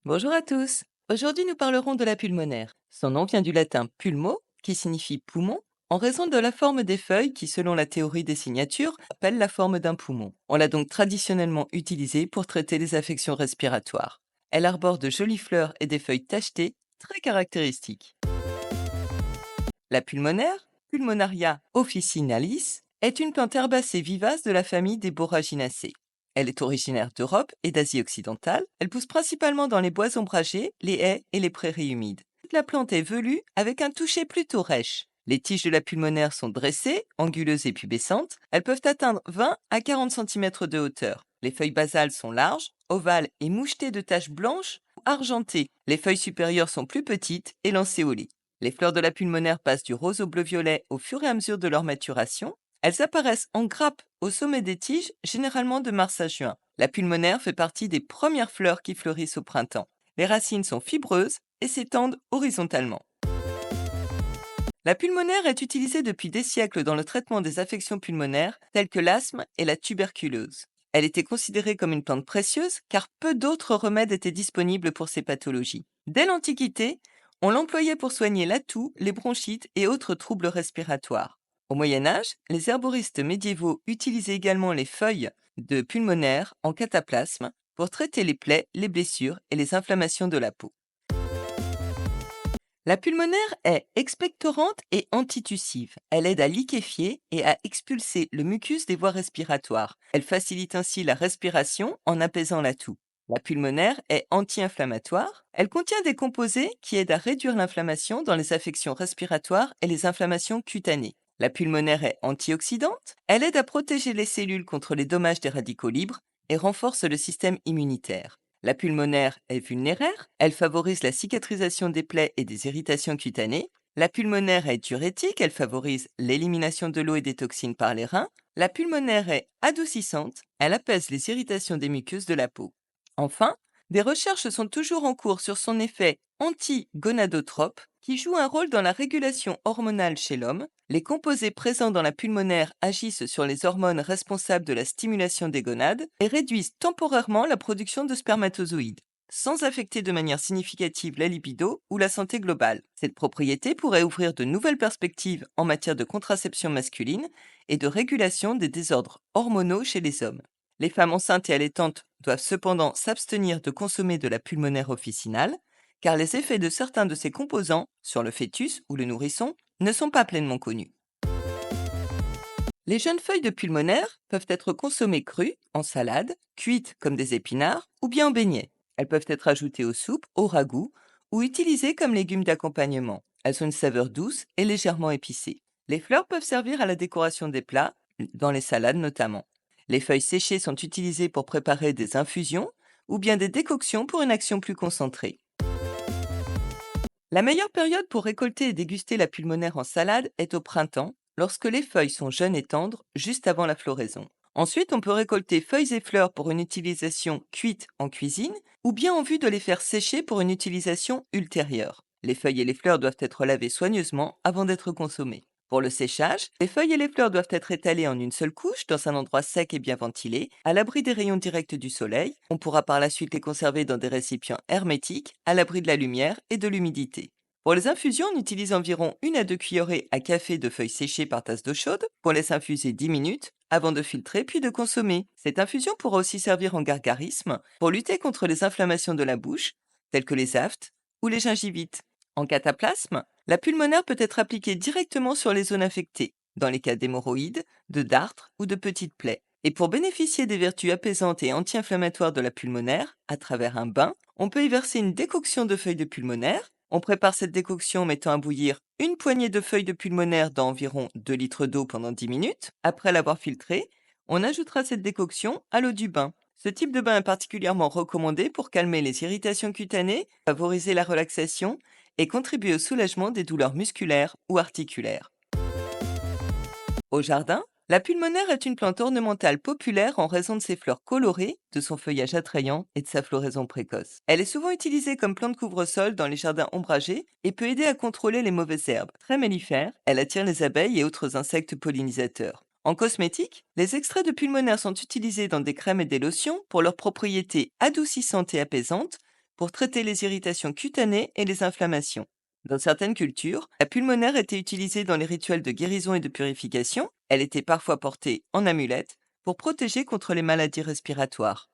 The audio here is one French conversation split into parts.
Bonjour à tous. Aujourd'hui, nous parlerons de la pulmonaire. Son nom vient du latin pulmo, qui signifie poumon, en raison de la forme des feuilles qui, selon la théorie des signatures, appelle la forme d'un poumon. On l'a donc traditionnellement utilisée pour traiter les affections respiratoires. Elle arbore de jolies fleurs et des feuilles tachetées, très caractéristiques. La pulmonaire, Pulmonaria officinalis, est une plante herbacée vivace de la famille des Boraginaceae. Elle est originaire d'Europe et d'Asie occidentale. Elle pousse principalement dans les bois ombragés, les haies et les prairies humides. La plante est velue avec un toucher plutôt rêche. Les tiges de la pulmonaire sont dressées, anguleuses et pubescentes. Elles peuvent atteindre 20 à 40 cm de hauteur. Les feuilles basales sont larges, ovales et mouchetées de taches blanches ou argentées. Les feuilles supérieures sont plus petites et lancéolées. Les fleurs de la pulmonaire passent du rose au bleu-violet au fur et à mesure de leur maturation. Elles apparaissent en grappes au sommet des tiges, généralement de mars à juin. La pulmonaire fait partie des premières fleurs qui fleurissent au printemps. Les racines sont fibreuses et s'étendent horizontalement. La pulmonaire est utilisée depuis des siècles dans le traitement des affections pulmonaires telles que l'asthme et la tuberculose. Elle était considérée comme une plante précieuse car peu d'autres remèdes étaient disponibles pour ces pathologies. Dès l'Antiquité, on l'employait pour soigner la toux, les bronchites et autres troubles respiratoires. Au Moyen Âge, les herboristes médiévaux utilisaient également les feuilles de pulmonaire en cataplasme pour traiter les plaies, les blessures et les inflammations de la peau. La pulmonaire est expectorante et antitussive. Elle aide à liquéfier et à expulser le mucus des voies respiratoires. Elle facilite ainsi la respiration en apaisant la toux. La pulmonaire est anti-inflammatoire. Elle contient des composés qui aident à réduire l'inflammation dans les affections respiratoires et les inflammations cutanées. La pulmonaire est antioxydante. Elle aide à protéger les cellules contre les dommages des radicaux libres et renforce le système immunitaire. La pulmonaire est vulnéraire, elle favorise la cicatrisation des plaies et des irritations cutanées. La pulmonaire est diurétique, elle favorise l'élimination de l'eau et des toxines par les reins. La pulmonaire est adoucissante, elle apaise les irritations des muqueuses de la peau. Enfin, des recherches sont toujours en cours sur son effet anti-gonadotrope qui joue un rôle dans la régulation hormonale chez l'homme. Les composés présents dans la pulmonaire agissent sur les hormones responsables de la stimulation des gonades et réduisent temporairement la production de spermatozoïdes, sans affecter de manière significative la libido ou la santé globale. Cette propriété pourrait ouvrir de nouvelles perspectives en matière de contraception masculine et de régulation des désordres hormonaux chez les hommes. Les femmes enceintes et allaitantes doivent cependant s'abstenir de consommer de la pulmonaire officinale, car les effets de certains de ses composants sur le fœtus ou le nourrisson ne sont pas pleinement connus. Les jeunes feuilles de pulmonaire peuvent être consommées crues, en salade, cuites comme des épinards ou bien en beignets. Elles peuvent être ajoutées aux soupes, au ragoût ou utilisées comme légumes d'accompagnement. Elles ont une saveur douce et légèrement épicée. Les fleurs peuvent servir à la décoration des plats, dans les salades notamment. Les feuilles séchées sont utilisées pour préparer des infusions ou bien des décoctions pour une action plus concentrée. La meilleure période pour récolter et déguster la pulmonaire en salade est au printemps, lorsque les feuilles sont jeunes et tendres, juste avant la floraison. Ensuite, on peut récolter feuilles et fleurs pour une utilisation cuite en cuisine, ou bien en vue de les faire sécher pour une utilisation ultérieure. Les feuilles et les fleurs doivent être lavées soigneusement avant d'être consommées. Pour le séchage, les feuilles et les fleurs doivent être étalées en une seule couche dans un endroit sec et bien ventilé, à l'abri des rayons directs du soleil. On pourra par la suite les conserver dans des récipients hermétiques, à l'abri de la lumière et de l'humidité. Pour les infusions, on utilise environ 1 à 2 cuillerées à café de feuilles séchées par tasse d'eau chaude, qu'on laisse infuser 10 minutes avant de filtrer puis de consommer. Cette infusion pourra aussi servir en gargarisme pour lutter contre les inflammations de la bouche, telles que les aftes ou les gingivites. En cataplasme, la pulmonaire peut être appliquée directement sur les zones affectées, dans les cas d'hémorroïdes, de dartres ou de petites plaies. Et pour bénéficier des vertus apaisantes et anti-inflammatoires de la pulmonaire, à travers un bain, on peut y verser une décoction de feuilles de pulmonaire. On prépare cette décoction en mettant à bouillir une poignée de feuilles de pulmonaire dans environ 2 litres d'eau pendant 10 minutes. Après l'avoir filtrée, on ajoutera cette décoction à l'eau du bain. Ce type de bain est particulièrement recommandé pour calmer les irritations cutanées, favoriser la relaxation et contribuer au soulagement des douleurs musculaires ou articulaires. Au jardin, la pulmonaire est une plante ornementale populaire en raison de ses fleurs colorées, de son feuillage attrayant et de sa floraison précoce. Elle est souvent utilisée comme plante couvre-sol dans les jardins ombragés et peut aider à contrôler les mauvaises herbes. Très mellifère, elle attire les abeilles et autres insectes pollinisateurs. En cosmétique, les extraits de pulmonaire sont utilisés dans des crèmes et des lotions pour leurs propriétés adoucissantes et apaisantes, pour traiter les irritations cutanées et les inflammations. Dans certaines cultures, la pulmonaire était utilisée dans les rituels de guérison et de purification. Elle était parfois portée en amulette pour protéger contre les maladies respiratoires.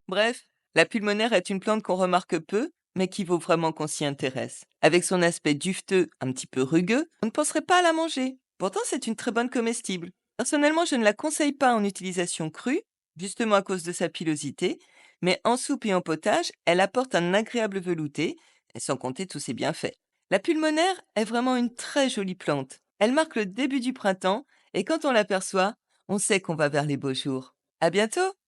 Bref, la pulmonaire est une plante qu'on remarque peu, mais qui vaut vraiment qu'on s'y intéresse. Avec son aspect dufteux, un petit peu rugueux, on ne penserait pas à la manger. Pourtant, c'est une très bonne comestible. Personnellement, je ne la conseille pas en utilisation crue, justement à cause de sa pilosité, mais en soupe et en potage, elle apporte un agréable velouté, et sans compter tous ses bienfaits. La pulmonaire est vraiment une très jolie plante. Elle marque le début du printemps, et quand on l'aperçoit, on sait qu'on va vers les beaux jours. À bientôt!